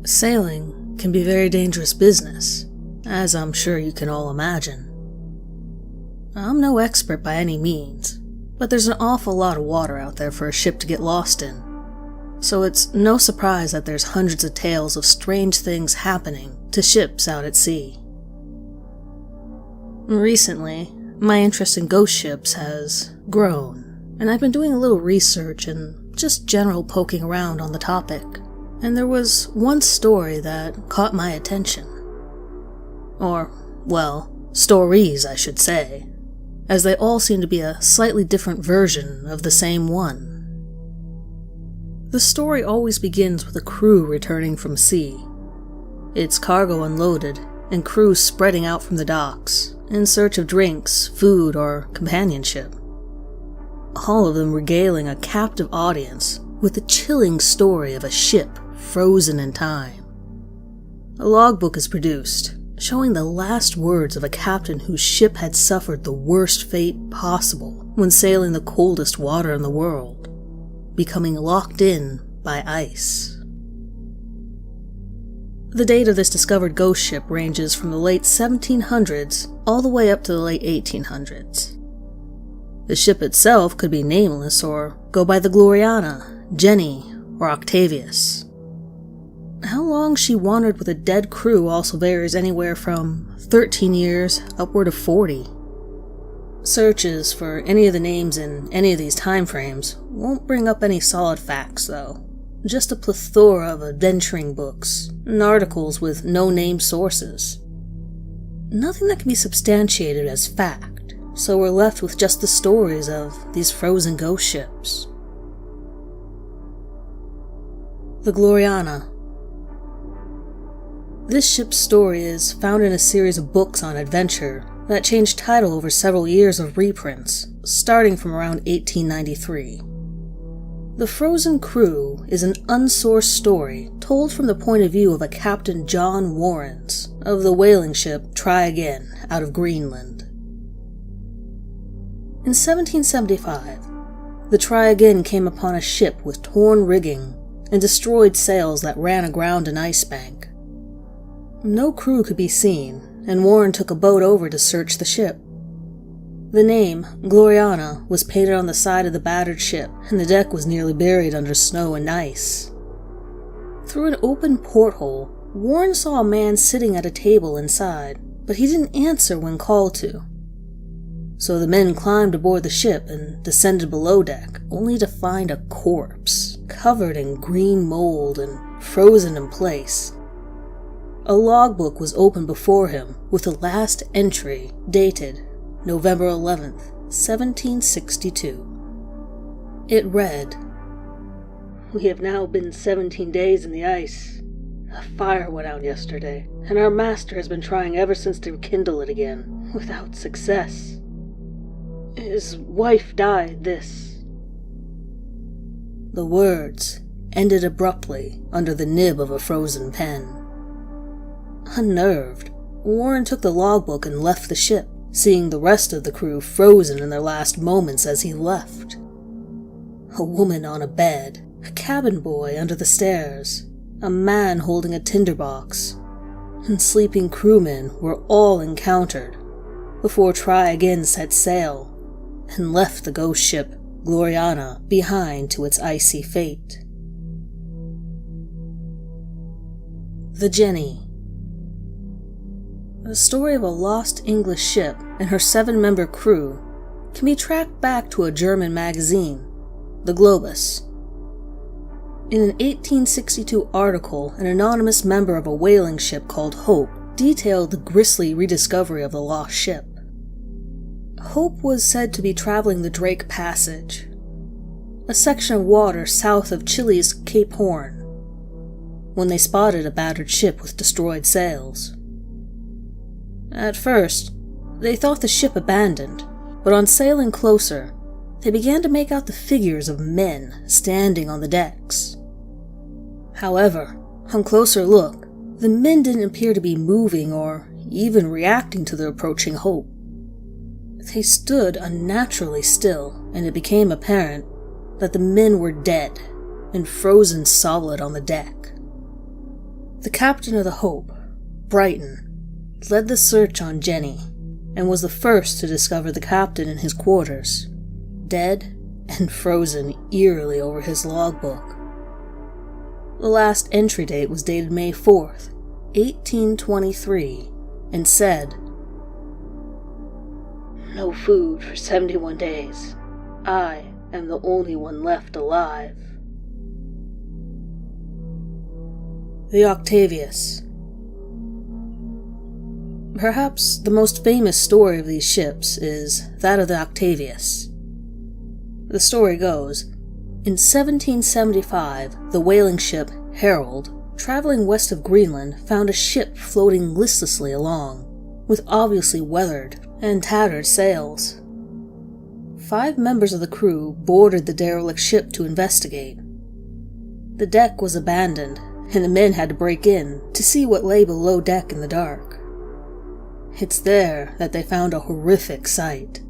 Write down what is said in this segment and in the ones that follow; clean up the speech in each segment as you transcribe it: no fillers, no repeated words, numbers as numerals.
Sailing can be very dangerous business, as I'm sure you can all imagine. I'm no expert by any means, but there's an awful lot of water out there for a ship to get lost in, so it's no surprise that there's hundreds of tales of strange things happening to ships out at sea. Recently, my interest in ghost ships has grown, and I've been doing a little research and just general poking around on the topic. And there was one story that caught my attention. Or, well, stories, I should say, as they all seem to be a slightly different version of the same one. The story always begins with a crew returning from sea, its cargo unloaded, and crews spreading out from the docks in search of drinks, food, or companionship. All of them regaling a captive audience with the chilling story of a ship frozen in time. A logbook is produced, showing the last words of a captain whose ship had suffered the worst fate possible when sailing the coldest water in the world, becoming locked in by ice. The date of this discovered ghost ship ranges from the late 1700s all the way up to the late 1800s. The ship itself could be nameless or go by the Gloriana, Jenny, or Octavius. How long she wandered with a dead crew also varies anywhere from 13 years upward of 40. Searches for any of the names in any of these time frames won't bring up any solid facts, though. Just a plethora of adventuring books and articles with no-name sources. Nothing that can be substantiated as fact, so we're left with just the stories of these frozen ghost ships. The Gloriana. This ship's story is found in a series of books on adventure that changed title over several years of reprints, starting from around 1893. The Frozen Crew is an unsourced story told from the point of view of a Captain John Warrens of the whaling ship Try Again out of Greenland. In 1775, the Try Again came upon a ship with torn rigging and destroyed sails that ran aground an ice bank. No crew could be seen, and Warren took a boat over to search the ship. The name, Gloriana, was painted on the side of the battered ship, and the deck was nearly buried under snow and ice. Through an open porthole, Warren saw a man sitting at a table inside, but he didn't answer when called to. So the men climbed aboard the ship and descended below deck, only to find a corpse, covered in green mold and frozen in place. A logbook was opened before him with the last entry dated November 11th, 1762. It read, "We have now been 17 days in the ice. A fire went out yesterday, and our master has been trying ever since to kindle it again, without success. His wife died this." The words ended abruptly under the nib of a frozen pen. Unnerved, Warren took the logbook and left the ship, seeing the rest of the crew frozen in their last moments as he left. A woman on a bed, a cabin boy under the stairs, a man holding a tinderbox, and sleeping crewmen were all encountered before Try Again set sail and left the ghost ship Gloriana behind to its icy fate. The Jenny. The story of a lost English ship and her 7-member crew can be tracked back to a German magazine, the Globus. In an 1862 article, an anonymous member of a whaling ship called Hope detailed the grisly rediscovery of the lost ship. Hope was said to be traveling the Drake Passage, a section of water south of Chile's Cape Horn, when they spotted a battered ship with destroyed sails. At first, they thought the ship abandoned, but on sailing closer, they began to make out the figures of men standing on the decks. However, on closer look, the men didn't appear to be moving or even reacting to the approaching Hope. They stood unnaturally still, and it became apparent that the men were dead and frozen solid on the deck. The captain of the Hope, Brighton, led the search on Jenny and was the first to discover the captain in his quarters, dead and frozen eerily over his logbook. The last entry date was dated May 4th, 1823, and said, "No food for 71 days. I am the only one left alive." The Octavius. Perhaps the most famous story of these ships is that of the Octavius. The story goes, in 1775, the whaling ship Herald, traveling west of Greenland, found a ship floating listlessly along, with obviously weathered and tattered sails. 5 members of the crew boarded the derelict ship to investigate. The deck was abandoned, and the men had to break in to see what lay below deck in the dark. It's there that they found a horrific sight.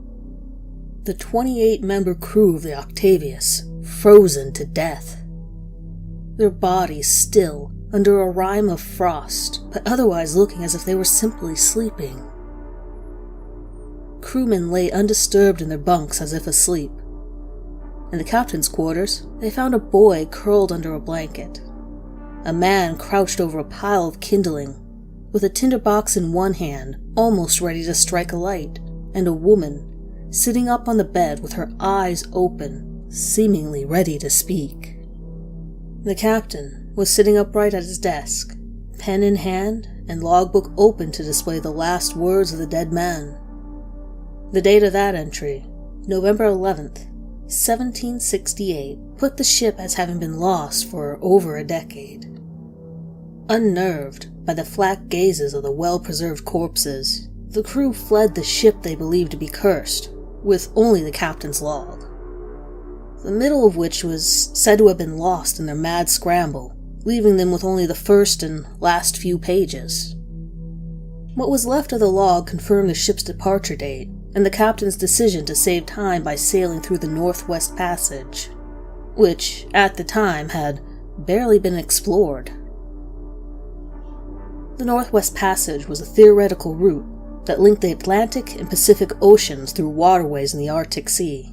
The 28-member crew of the Octavius, frozen to death. Their bodies still under a rime of frost, but otherwise looking as if they were simply sleeping. Crewmen lay undisturbed in their bunks as if asleep. In the captain's quarters, they found a boy curled under a blanket. A man crouched over a pile of kindling, with a tinderbox in one hand, almost ready to strike a light, and a woman sitting up on the bed with her eyes open, seemingly ready to speak. The captain was sitting upright at his desk, pen in hand and logbook open to display the last words of the dead man. The date of that entry, November 11th, 1768, put the ship as having been lost for over a decade. Unnerved by the flat gazes of the well-preserved corpses, the crew fled the ship they believed to be cursed, with only the captain's log, the middle of which was said to have been lost in their mad scramble, leaving them with only the first and last few pages. What was left of the log confirmed the ship's departure date, and the captain's decision to save time by sailing through the Northwest Passage, which, at the time, had barely been explored. The Northwest Passage was a theoretical route that linked the Atlantic and Pacific Oceans through waterways in the Arctic Sea.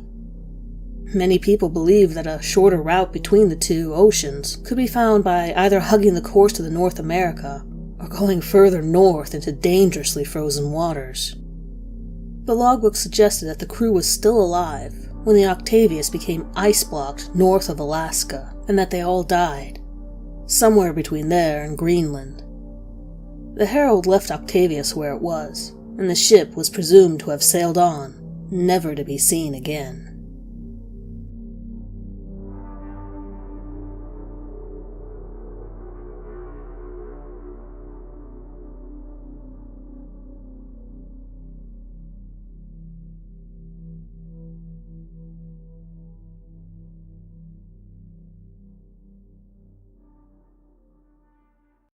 Many people believed that a shorter route between the two oceans could be found by either hugging the course of the North America or going further north into dangerously frozen waters. The logbook suggested that the crew was still alive when the Octavius became ice-blocked north of Alaska, and that they all died, somewhere between there and Greenland. The Herald left Octavius where it was, and the ship was presumed to have sailed on, never to be seen again.